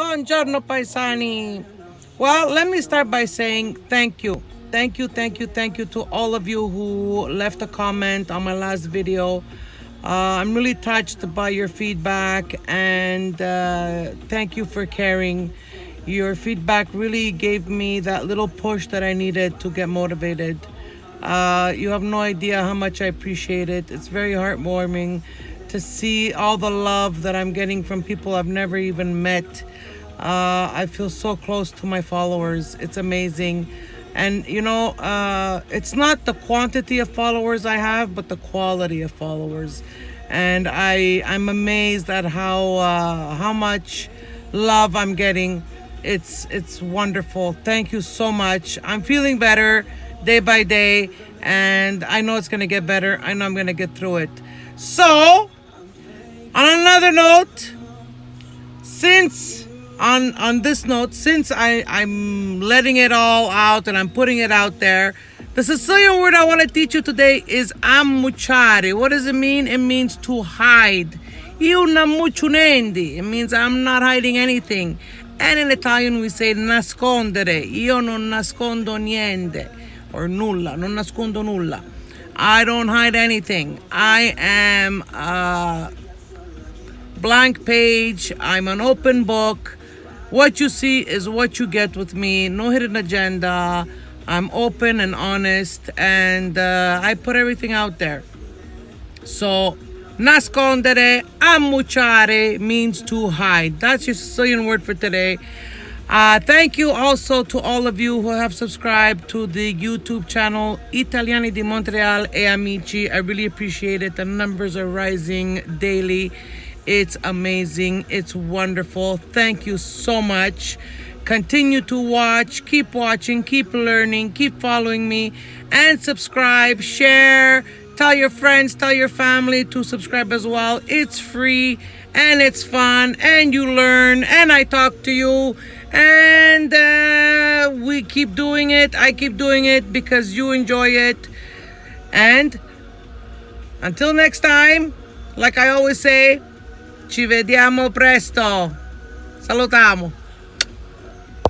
Buongiorno, paisani. Well, let me start by saying thank you. Thank you, thank you, thank you to all of you who left a comment on my last video. I'm really touched by your feedback and thank you for caring. Your feedback really gave me that little push that I needed to get motivated. You have no idea how much I appreciate it. It's very heartwarming to see all the love that I'm getting from people I've never even met. I feel so close to my followers. It's amazing. And it's not the quantity of followers I have, but the quality of followers. And I'm amazed at how much love I'm getting. It's wonderful. Thank you so much. I'm feeling better day by day, and I know it's gonna get better. I know I'm gonna get through it. So, on another note, since I'm letting it all out and I'm putting it out there, the Sicilian word I want to teach you today is ammuciari. What does it mean? It means to hide. Io non ammuccio niente. It means I'm not hiding anything. And in Italian we say nascondere. Io non nascondo niente. Or nulla. Non nascondo nulla. I don't hide anything. I am a blank page. I'm an open book. What you see is what you get with me. No hidden agenda. I'm open and honest, and I put everything out there. So, nascondere, ammuciare means to hide. That's your Sicilian word for today. Thank you also to all of you who have subscribed to the YouTube channel Italiani di Montreal e Amici. I really appreciate it. The numbers are rising daily. It's amazing. It's wonderful. Thank you so much. Continue to watch. Keep watching. Keep learning. Keep following me. And subscribe. Share. Tell your friends. Tell your family to subscribe as well. It's free. And it's fun. And you learn. And I talk to you. And we keep doing it. I keep doing it because you enjoy it. And until next time, like I always say, ci vediamo presto. Salutamu.